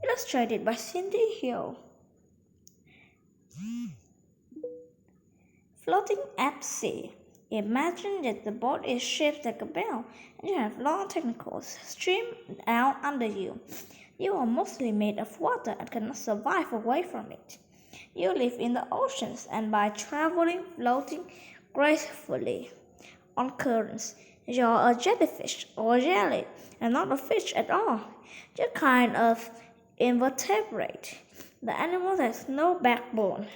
Illustrated by Cindy Hill. Floating at sea. Imagine that the boat is shaped like a bell and you have long tentacles stream down under you. You are mostly made of water and cannot survive away from it. You live in the oceans and by floating gracefully on currents, you're a jellyfish or a jelly and not a fish at all. You're kind of invertebrate. The animal has no backbone.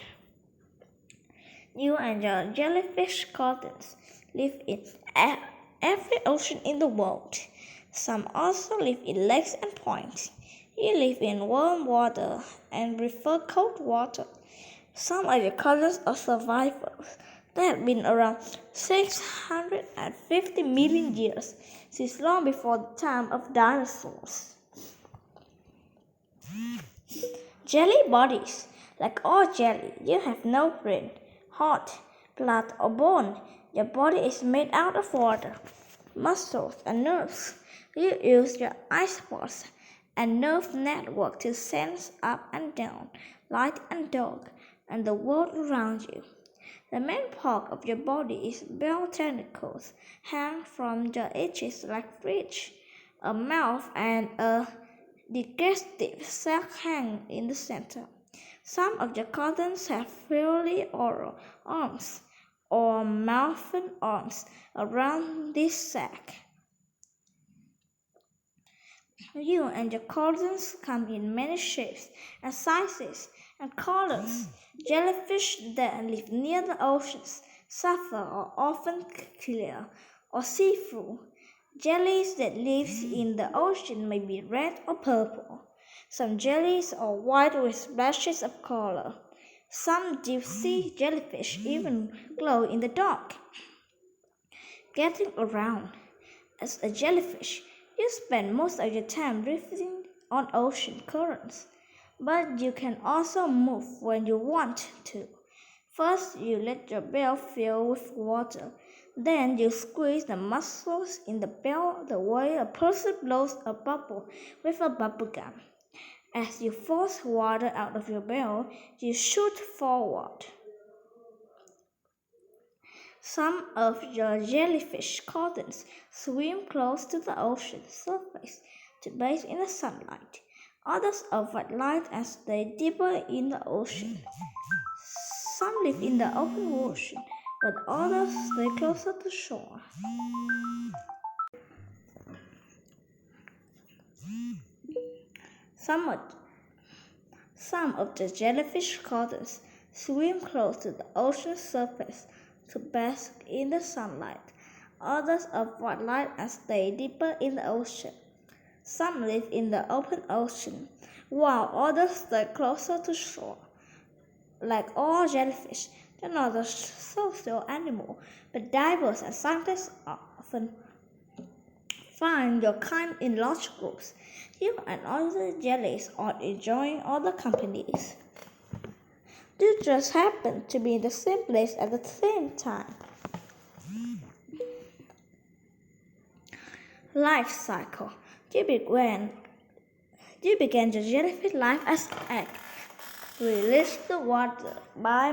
You and your jellyfish cousins live in every ocean in the world. Some also live in lakes and ponds. You live in warm water and prefer cold water. Some of your cousins are survivors. They have been around 650 million years, since long before the time of dinosaurs. Jelly bodies. Like all jelly, you have no brain, heart, blood, or bone. Your body is made out of water, muscles, and nerves. You use your eye spots and nerve network to sense up and down, light and dark, and the world around you. The main part of your body is bell tentacles, hang from the edges like bridge. A mouth and a digestive sac hang in the center. Some of your cousins have fairly oral arms or muffin arms around this sac. You and your cousins come in many shapes and sizes and colors. Jellyfish that live near the oceans suffer or often clear or see-through. Jellies that live in the ocean may be red or purple. Some jellies are white with splashes of color. Some deep-sea jellyfish even glow in the dark. Getting around. As a jellyfish, you spend most of your time drifting on ocean currents, but you can also move when you want to. First, you let your bell fill with water. Then you squeeze the muscles in the bell the way a person blows a bubble with a bubble gum. As you force water out of your bell, you shoot forward. Some of your jellyfish cousins swim close to the ocean surface to bathe in the sunlight. Others avoid light and stay deeper in the ocean. Some live in the open ocean, but others stay closer to shore. Some of the jellyfish cousins swim close to the ocean surface to bask in the sunlight. Others avoid light and stay deeper in the ocean. Some live in the open ocean, while others stay closer to shore. Like all jellyfish, they're not a social animal, but divers and scientists often find your kind in large groups. You and other jellies are enjoying other companies. You just happen to be in the same place at the same time. Life cycle. You began your jellyfish life as an egg. Release the water by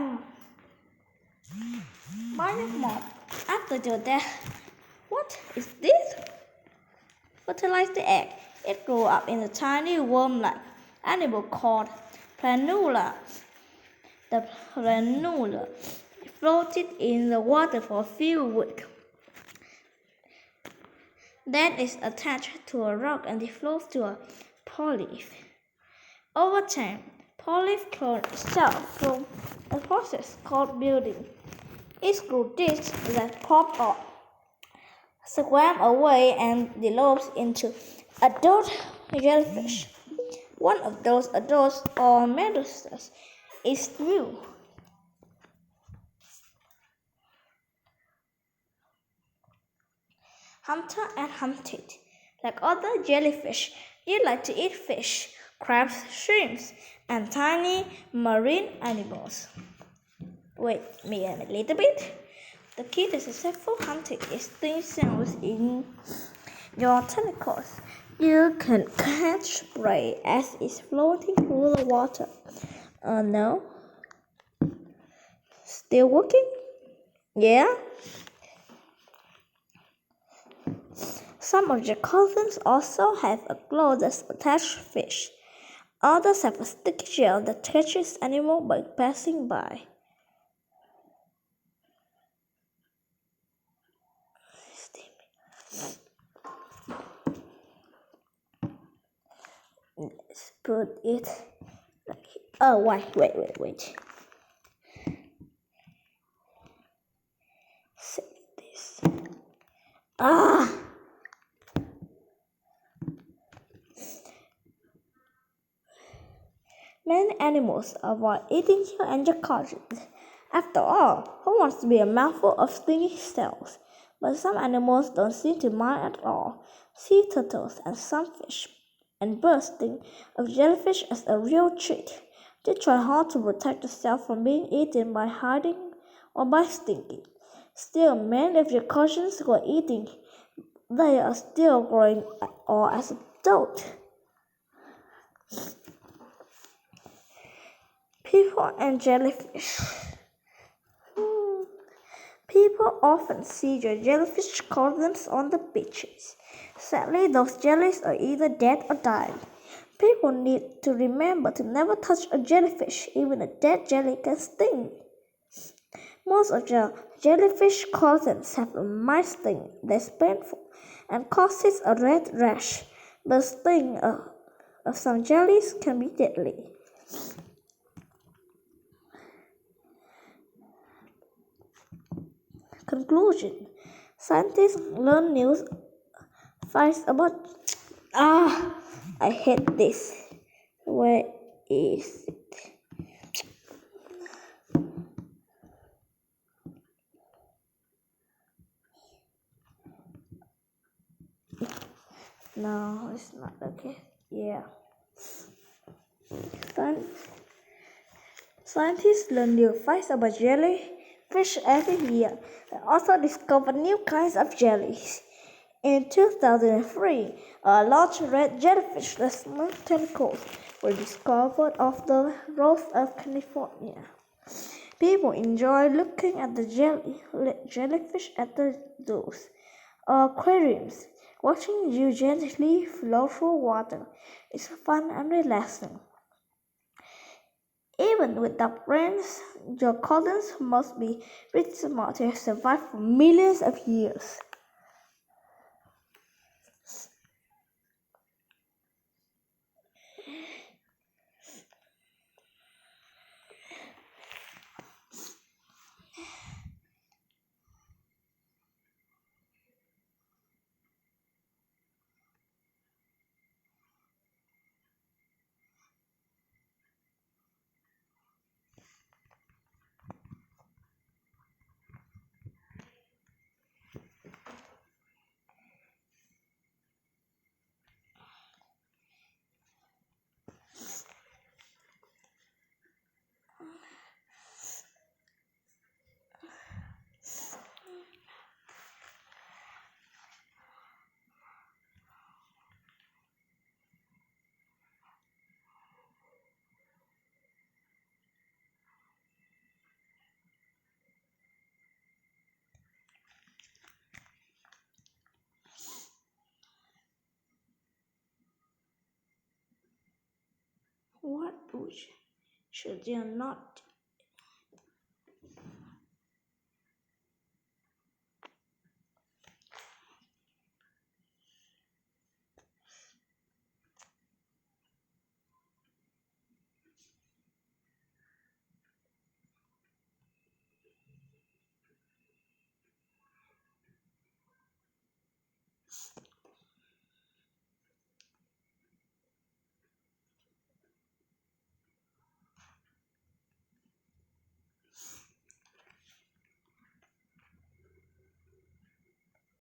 your mom. After your death, what is this? Fertilize the egg. It grew up in a tiny worm-like animal called planula. The planula floated in the water for a few weeks. Then it's attached to a rock and develops to a polyp. Over time, polyp clones itself through a process called building. It grew discs that pop up, swam away, and develops into adult jellyfish. One of those adults or medusas is you. Hunter and hunted. Like other jellyfish, you like to eat fish, crabs, shrimps, and tiny marine animals. Wait me a little bit. The key to successful hunting is thin cells in your tentacles. You can catch prey as it's floating through the water. No? Still working? Yeah? Some of the cousins also have a claw that attached fish. Others have a sticky shell that catches animals by passing by. Let's put it like oh wait. Save this. Ah! Many animals avoid eating you and your cousins. After all, who wants to be a mouthful of stinging shells? But some animals don't seem to mind at all. Sea turtles and some fish and birds think of jellyfish as a real treat. They try hard to protect themselves from being eaten by hiding or by stinging. Still, many of your cousins who are eating, they are still growing or as adults. People and jellyfish. People often see your jellyfish cousins on the beaches. Sadly, those jellies are either dead or dying. People need to remember to never touch a jellyfish. Even a dead jelly can sting. Most of your jellyfish cousins have a mild sting that's painful and causes a red rash. The sting of some jellies can be deadly. Conclusion. Scientists learn new facts about. I hate this. Where is it? No, it's not okay. Yeah. Scientists learn new facts about jellyfish every year and also discover new kinds of jellies. In 2003, a large red jellyfish with smooth tentacles were discovered off the coast of California. People enjoy looking at the jellyfish at the zoos or aquariums. Watching you gently flow through water is fun and relaxing. Even without brains, your cousins must be pretty smart to have survived for millions of years. What bush should you not